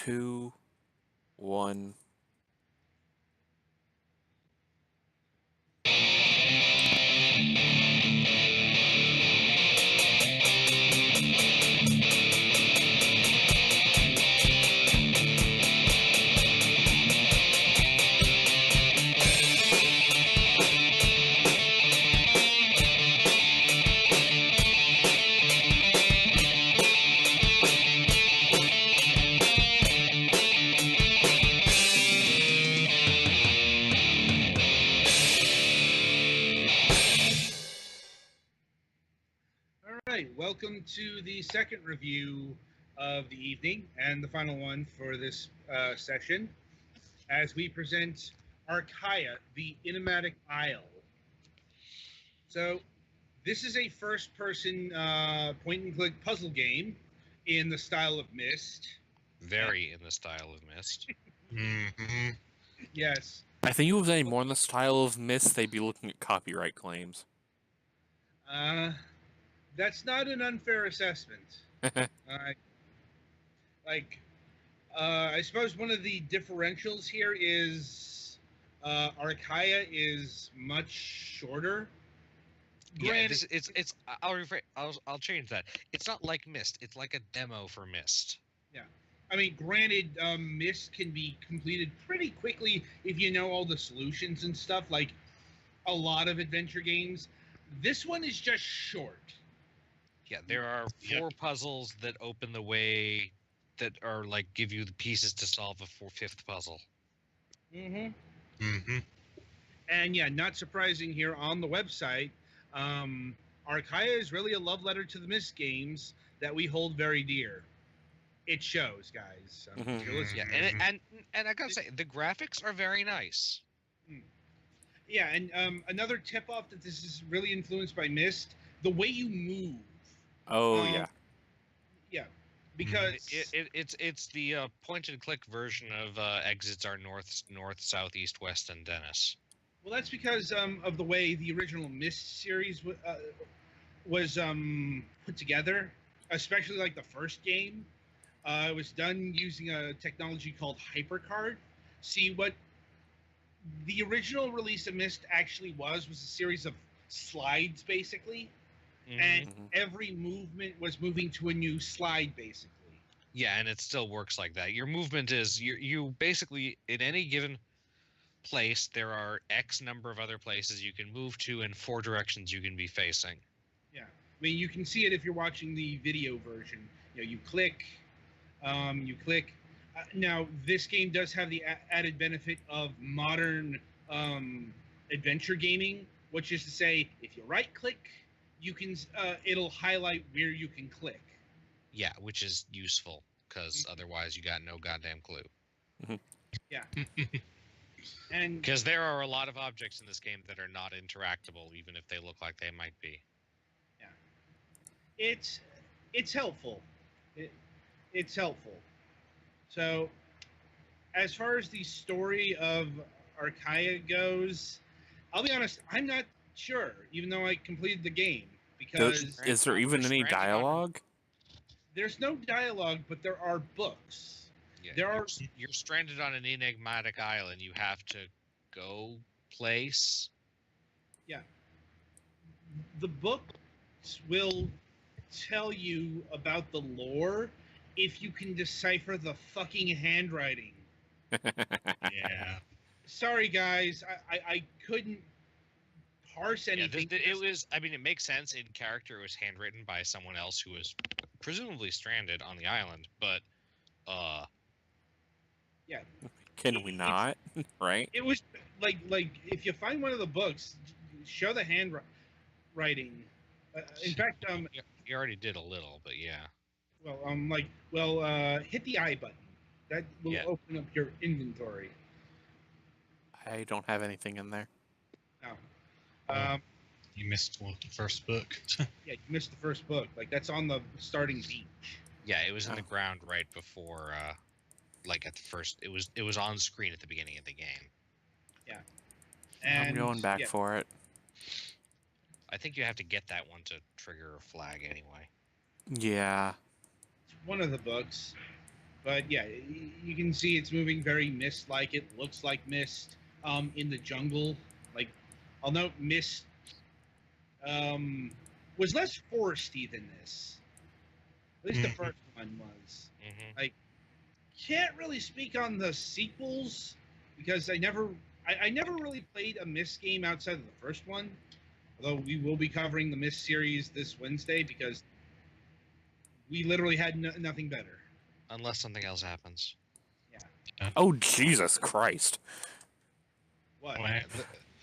2, 1. All right, welcome to the second review of the evening and the final one for this session as we present Arkaia, the Enigmatic Isle. So, this is a first-person point-and-click puzzle game in the style of Myst. Very in the style of Myst. Mm-hmm. Yes. I think if it was any more in the style of Myst, they'd be looking at copyright claims. That's not an unfair assessment. I suppose one of the differentials here is Arkaia is much shorter. Granted, it's. I'll change that. It's not like Myst. It's like a demo for Myst. Yeah, I mean, granted, Myst can be completed pretty quickly if you know all the solutions and stuff. Like a lot of adventure games, this one is just short. Yeah, there are 4 puzzles that open the way, that are like give you the pieces to solve a 5th puzzle. Mm-hmm. Mm-hmm. And yeah, not surprising here on the website, Arkaia is really a love letter to the Myst games that we hold very dear. It shows, guys. If you're listening. Yeah, and I gotta say, the graphics are very nice. Yeah, and another tip-off that this is really influenced by Myst, the way you move. Oh, yeah. Yeah, because it's the point-and-click version of exits are north, south, east, west, and Dennis. Well, that's because of the way the original Myst series was put together, especially like the first game. It was done using a technology called HyperCard. See, what the original release of Myst actually was a series of slides, basically. Mm-hmm. And every movement was moving to a new slide, basically. Yeah, and it still works like that. Your movement is, you basically, in any given place, there are X number of other places you can move to and 4 directions you can be facing. Yeah. I mean, you can see it if you're watching the video version. You know, you click. Now, this game does have the added benefit of modern adventure gaming, which is to say, if you right-click, you can it'll highlight where you can click. Yeah, which is useful because otherwise you got no goddamn clue. Yeah. And because there are a lot of objects in this game that are not interactable, even if they look like they might be. Yeah. It's helpful. It's helpful. So, as far as the story of Arkaia goes, I'll be honest, I'm not sure, even though I completed the game, because Is there even any dialogue? There's no dialogue, but there are books. Yeah, you're stranded on an enigmatic island. You have to go place. Yeah. The books will tell you about the lore if you can decipher the fucking handwriting. Yeah. Sorry, guys. I couldn't parse anything. Yeah, it was. I mean, it makes sense in character. It was handwritten by someone else who was presumably stranded on the island. But, yeah. Can we not? Right? It was like if you find one of the books, show the handwriting. In fact, you already did a little, but yeah. Well, hit the I button. That will open up your inventory. I don't have anything in there. No. You missed the first book. Yeah, you missed the first book. Like, that's on the starting beach. Yeah, it was in the ground right before, like at the first. It was on screen at the beginning of the game. Yeah. And I'm going back for it. I think you have to get that one to trigger a flag anyway. Yeah. It's one of the books. But yeah, you can see it's moving very Mist-like. It looks like Mist in the jungle. Like, I'll note Mist was less foresty than this. At least the first one was. Mm-hmm. Like, can't really speak on the sequels because I never really played a Mist game outside of the first one. Although we will be covering the Mist series this Wednesday because we literally had nothing better. Unless something else happens. Oh, Jesus Christ. What?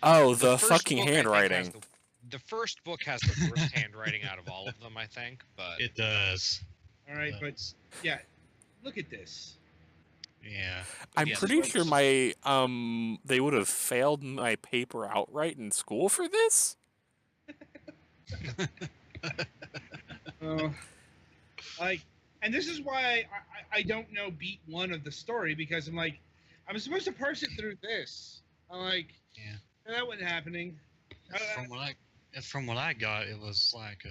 Oh, the first fucking book, I think, has handwriting. The first book has the worst handwriting out of all of them, I think. But It does. All right, but yeah, look at this. Yeah. I'm yeah, pretty the sure my they would have failed my paper outright in school for this. Like, and this is why I don't know beat one of the story because I'm like, I'm supposed to parse it through this. I'm like, Yeah. that wasn't happening. From what I got, it was like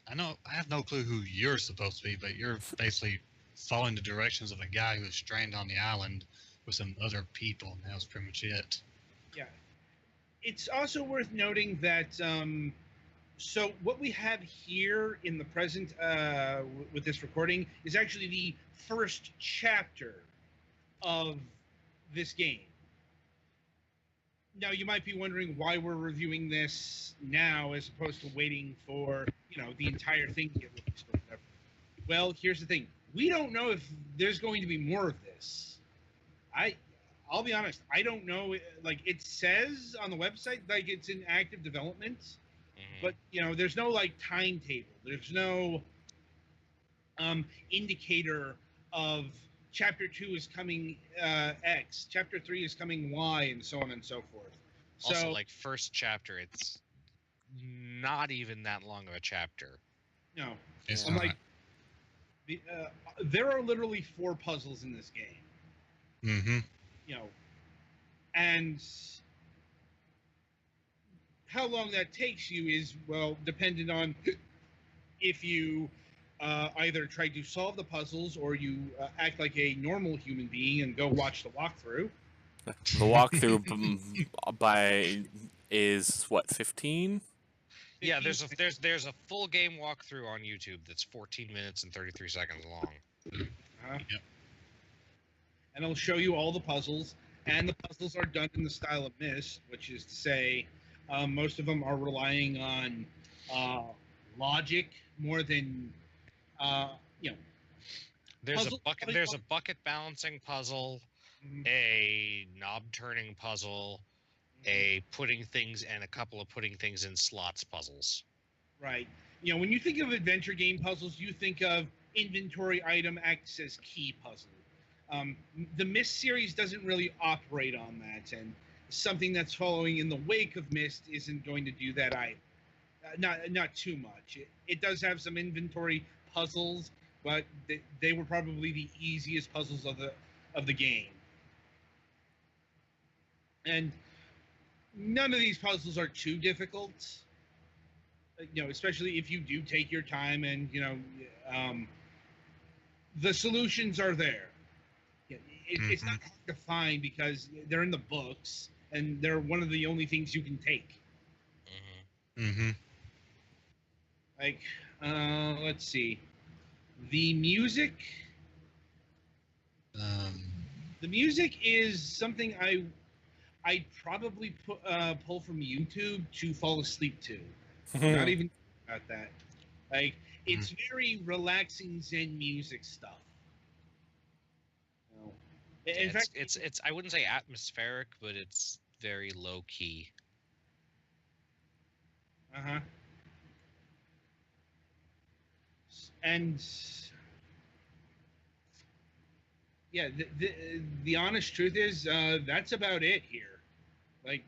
I have no clue who you're supposed to be, but you're basically following the directions of a guy who was stranded on the island with some other people, and that was pretty much it. Yeah. It's also worth noting that so what we have here in the present with this recording is actually the first chapter of this game. Now you might be wondering why we're reviewing this now as opposed to waiting for the entire thing to get released or whatever. Well, here's the thing: we don't know if there's going to be more of this. I'll be honest, I don't know. Like, it says on the website, like, it's in active development, but there's no like timetable. There's no indicator of chapter 2 is coming X, chapter 3 is coming Y, and so on and so forth. Also, like, first chapter, it's not even that long of a chapter. No, It's I'm not. like, there are literally 4 puzzles in this game. Mm-hmm. And how long that takes you is, well, dependent on if you either try to solve the puzzles or you act like a normal human being and go watch the walkthrough. The walkthrough by is what, 15? Yeah, there's a full game walkthrough on YouTube that's 14 minutes and 33 seconds long. Yep. And it'll show you all the puzzles, and the puzzles are done in the style of Myst, which is to say, most of them are relying on logic more than There's puzzle- a bucket balancing puzzle, a knob turning puzzle, a putting things and a couple of putting things in slots puzzles. Right. When you think of adventure game puzzles, you think of inventory item acts as key puzzle. The Myst series doesn't really operate on that, and something that's following in the wake of Myst isn't going to do that either. Not too much. It does have some inventory puzzles, but they were probably the easiest puzzles of the game. And none of these puzzles are too difficult. Especially if you do take your time and the solutions are there. It's not hard to find because they're in the books and they're one of the only things you can take. Mm-hmm. Like, let's see, the music. The music is something I'd probably pull from YouTube to fall asleep to. Not even about that. Like, it's very relaxing Zen music stuff. In fact, it's I wouldn't say atmospheric, but it's very low key. And yeah, the honest truth is that's about it here. Like,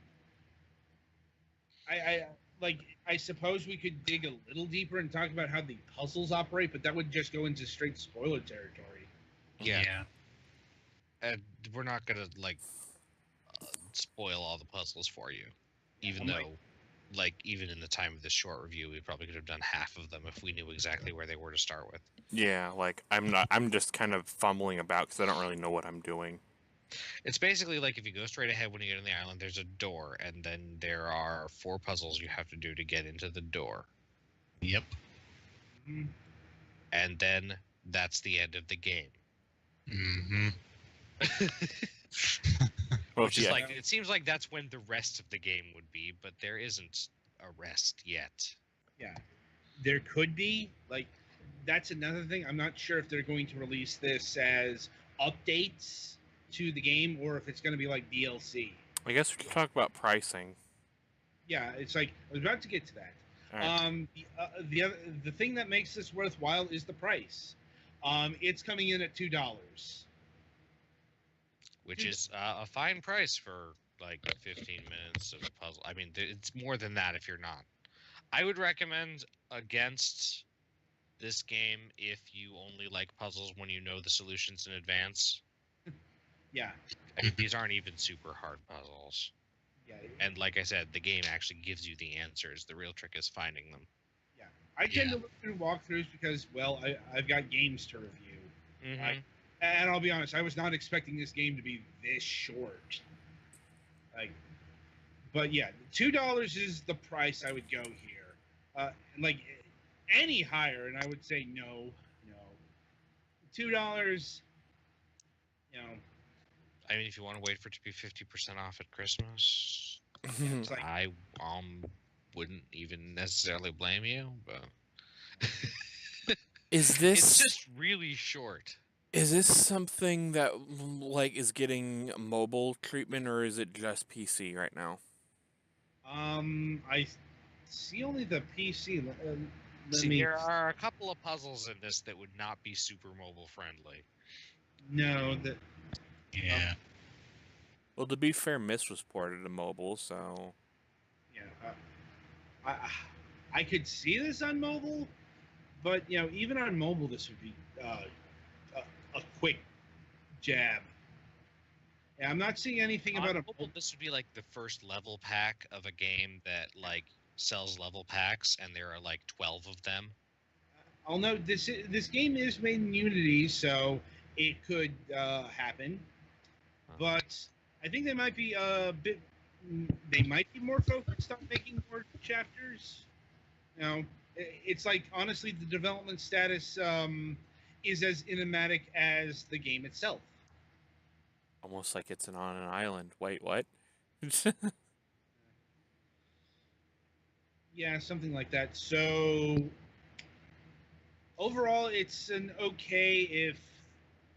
I suppose we could dig a little deeper and talk about how the puzzles operate, but that would just go into straight spoiler territory. Yeah. And we're not gonna spoil all the puzzles for you, even though like even in the time of this short review, we probably could have done half of them if we knew exactly where they were to start with. Yeah, like I'm just kind of fumbling about because I don't really know what I'm doing. It's basically like if you go straight ahead when you get on the island, there's a door, and then there are 4 puzzles you have to do to get into the door. Yep. Mhm. And then that's the end of the game. Mm-hmm. Well, Which is yeah, like, it seems like that's when the rest of the game would be, but there isn't a rest yet. Yeah, there could be like that's another thing. I'm not sure if they're going to release this as updates to the game or if it's going to be like DLC. I guess we can talk about pricing. Yeah, it's like I was about to get to that. All right. The thing that makes this worthwhile is the price. It's coming in at $2. Which is a fine price for like 15 minutes of a puzzle. I mean, it's more than that if you're not. I would recommend against this game if you only like puzzles when you know the solutions in advance. Yeah, I mean, these aren't even super hard puzzles. yeah, And like I said, the game actually gives you the answers. The real trick is finding them. yeah. I tend to look through walkthroughs because, well, I've got games to review. Mm-hmm. And I'll be honest, I was not expecting this game to be this short. Like, but yeah, $2 is the price I would go here. Like any higher, and I would say no. $2. You know, I mean, if you want to wait for it to be 50% off at Christmas, it's like I wouldn't even necessarily blame you, but Is it's this just really short. is this something that like is getting mobile treatment or is it just PC right now? I see only the PC. Let See, me. there are a couple of puzzles in this that would not be super mobile friendly. No, that Yeah. Well, to be fair, Mist was ported to mobile, so yeah. I could see this on mobile, but even on mobile, this would be a quick jab. Yeah, I'm not seeing anything On about a mobile, this would be like the first level pack of a game that like sells level packs, and there are like 12 of them. I'll note this game is made in Unity, so it could happen. But I think they might be a bit. They might be more focused on making more chapters. It's like honestly, the development status is as enigmatic as the game itself. almost like it's on an island. Wait, what? Yeah, something like that. So overall, it's an okay if.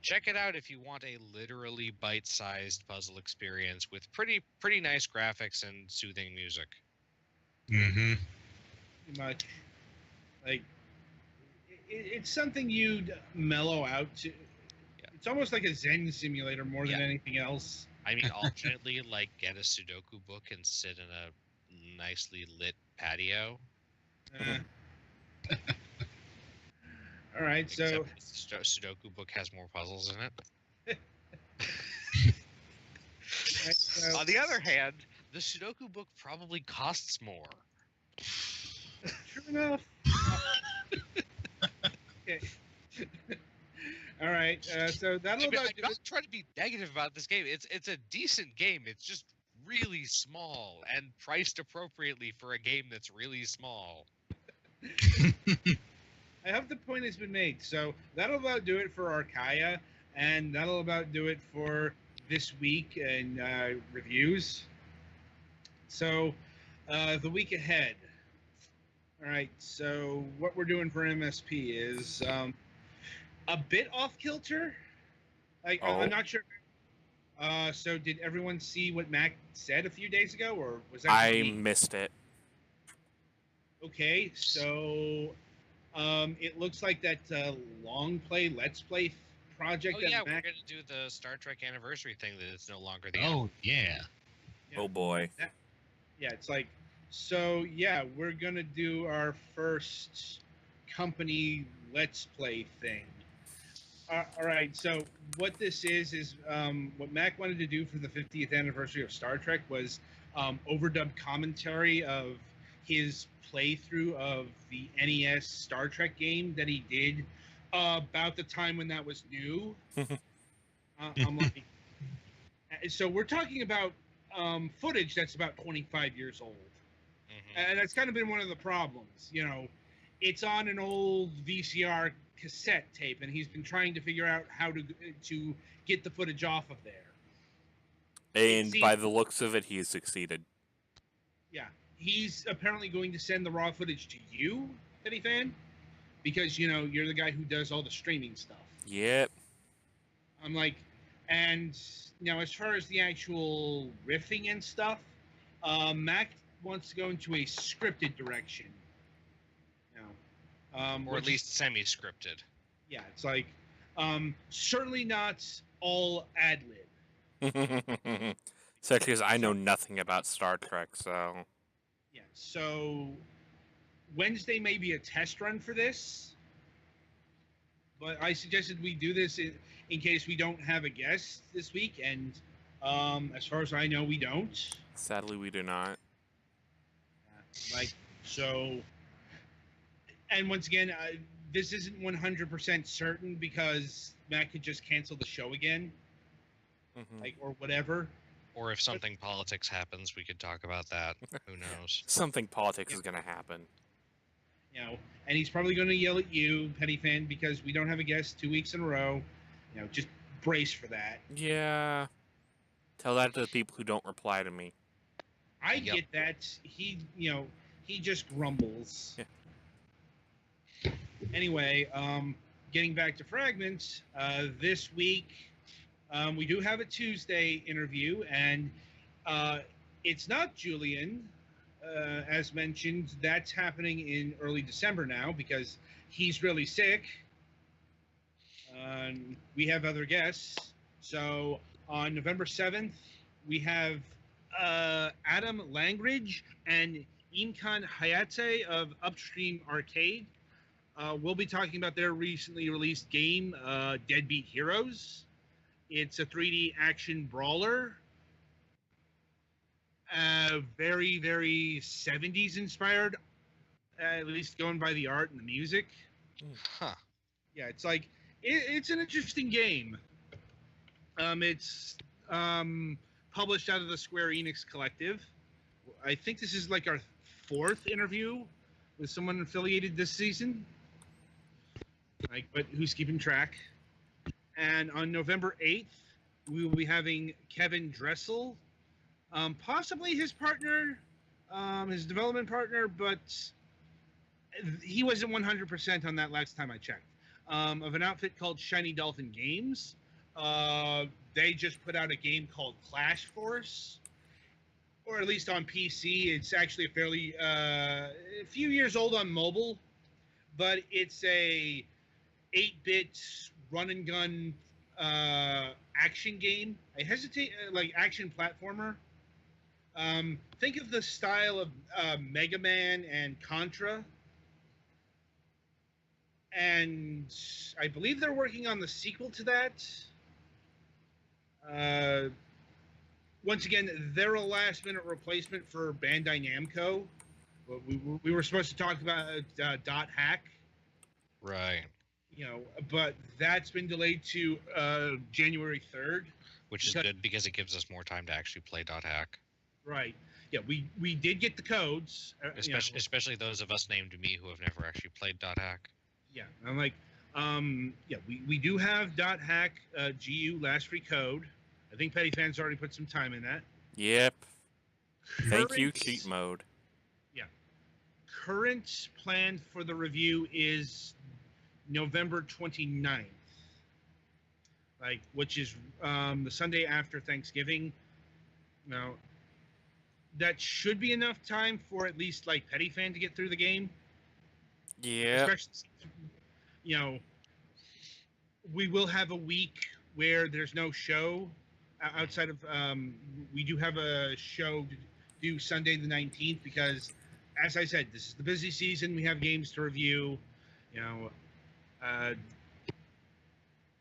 Check it out if you want a literally bite-sized puzzle experience with pretty nice graphics and soothing music. Mm-hmm. Pretty much like it's something you'd mellow out to. Yeah. It's almost like a Zen simulator more than Yeah. anything else. I mean, alternately, like get a Sudoku book and sit in a nicely lit patio. Uh, all right, so Except the Sudoku book has more puzzles in it. right, so On the other hand, the Sudoku book probably costs more. true enough. Okay. All right, so that'll I mean, about I'm do not it. trying to be negative about this game. It's a decent game. It's just really small and priced appropriately for a game that's really small. I hope the point has been made. So that'll about do it for Arkaia, and that'll about do it for this week and reviews. So the week ahead. All right. So what we're doing for MSP is a bit off kilter. I'm not sure. So did everyone see what Mac said a few days ago, or was that just I me? missed it. Okay, so it looks like that long play, let's play project Oh that yeah, we're Mac. gonna do the Star Trek anniversary thing that it's no longer the Oh yeah. Yeah. Oh boy. Yeah, it's like so. Yeah, we're gonna do our first company let's play thing. All right. So what this is what Mac wanted to do for the 50th anniversary of Star Trek was overdub commentary of his playthrough of the NES Star Trek game that he did about the time when that was new. I'm like, so we're talking about footage that's about 25 years old. And that's kind of been one of the problems. You know, it's on an old VCR cassette tape, and he's been trying to figure out how to get the footage off of there. And by the looks of it, he has succeeded. Yeah. He's apparently going to send the raw footage to you, Penny Fan, because, you know, you're the guy who does all the streaming stuff. Yep. I'm like, and now as far as the actual riffing and stuff, Mac wants to go into a scripted direction. Or at least semi-scripted. Yeah, it's like, certainly not all ad-lib. Such as I know nothing about Star Trek, so... Yeah, so Wednesday may be a test run for this, but I suggested we do this in case we don't have a guest this week, and as far as I know, we don't. Sadly, we do not. So, and once again, this isn't 100% certain because Matt could just cancel the show again, or whatever. Or if something politics happens, we could talk about that. Who knows? Something politics is going to happen. You know, and he's probably going to yell at you, Petty Fan, because we don't have a guest 2 weeks in a row. You know, just brace for that. Yeah. Tell that to the people who don't reply to me. I get that. He just grumbles. Yeah. Anyway, getting back to Fragments, this week we do have a Tuesday interview, and it's not Julian, as mentioned. That's happening in early December now because he's really sick. We have other guests. So on November 7th, we have Adam Langridge and Imkan Hayate of Upstream Arcade. We'll be talking about their recently released game, Deadbeat Heroes. It's a 3D action brawler. Very, very 70s inspired, at least going by the art and the music. Huh. Yeah, it's like, it's an interesting game. It's published out of the Square Enix Collective. I think this is like our 4th interview with someone affiliated this season. But who's keeping track? And on November 8th, we will be having Kevin Dressel, possibly his partner, his development partner, but he wasn't 100% on that last time I checked. Of an outfit called Shiny Dolphin Games. They just put out a game called Clash Force, or at least on PC. It's actually a few years old on mobile, but it's a 8-bit run and gun action game. I hesitate, like action platformer. Think of the style of Mega Man and Contra. And I believe they're working on the sequel to that. Once again, they're a last-minute replacement for Bandai Namco. We were supposed to talk about Dot Hack. Right. You know, but that's been delayed to January 3rd. Which is good because it gives us more time to actually play Dot Hack. Right. Yeah, we did get the codes. Especially those of us named me who have never actually played Dot Hack. Yeah, I'm like, we do have Dot Hack GU last free code. I think Petty Fan's already put some time in that. Yep. Thank you, cheat mode. Yeah. Current plan for the review is November 29th. Which is the Sunday after Thanksgiving. Now, that should be enough time for at least Petty Fan to get through the game. Yeah. Especially, you know, we will have a week where there's no show outside of. We do have a show to do Sunday the 19th because, as I said, this is the busy season. We have games to review. You know,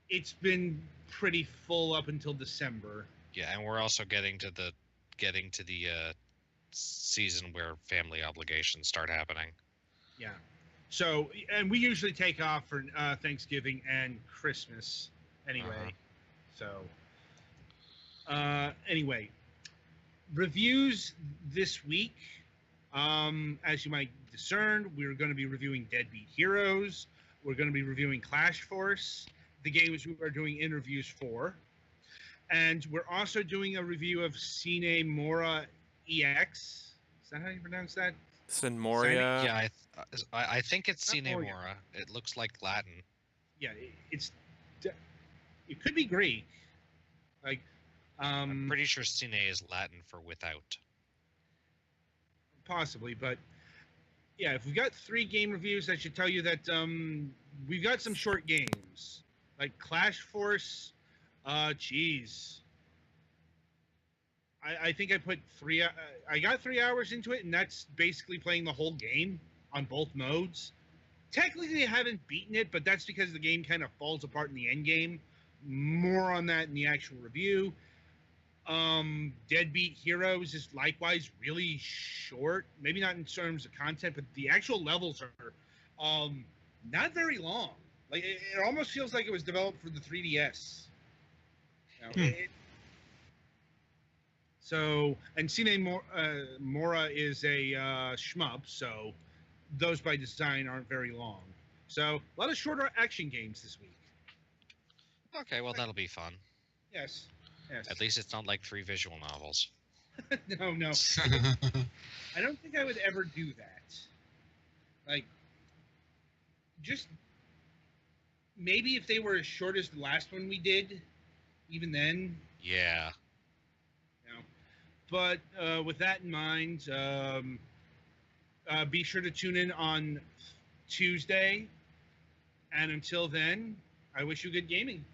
it's been pretty full up until December. Yeah, and we're also getting to the season where family obligations start happening. Yeah. So, and we usually take off for Thanksgiving and Christmas anyway. So, anyway, reviews this week. As you might discern, we're going to be reviewing Deadbeat Heroes. We're going to be reviewing Clash Force, the games we are doing interviews for. And we're also doing a review of Cine Mora EX. Is that how you pronounce that? Sinmoria. Yeah, I think it's Not Cine Moria. Mora. It looks like Latin. Yeah, it could be Greek. Like, I'm pretty sure Cine is Latin for without. possibly, but yeah, if we've got 3 game reviews, that should tell you that we've got some short games like Clash Force. Geez, I think I put 3. I got 3 hours into it, and that's basically playing the whole game on both modes. Technically, I haven't beaten it, but that's because the game kind of falls apart in the end game. More on that in the actual review. Deadbeat Heroes is likewise really short. Maybe not in terms of content, but the actual levels are not very long. Like it almost feels like it was developed for the 3DS. You know, so, and Cine Mora is a shmup, so those by design aren't very long. So, a lot of shorter action games this week. Okay, well that'll be fun. Yes. Yes. At least it's not like 3 visual novels. No. I don't think I would ever do that. Like, just maybe if they were as short as the last one we did, even then. Yeah. You know. But with that in mind, be sure to tune in on Tuesday. And until then, I wish you good gaming.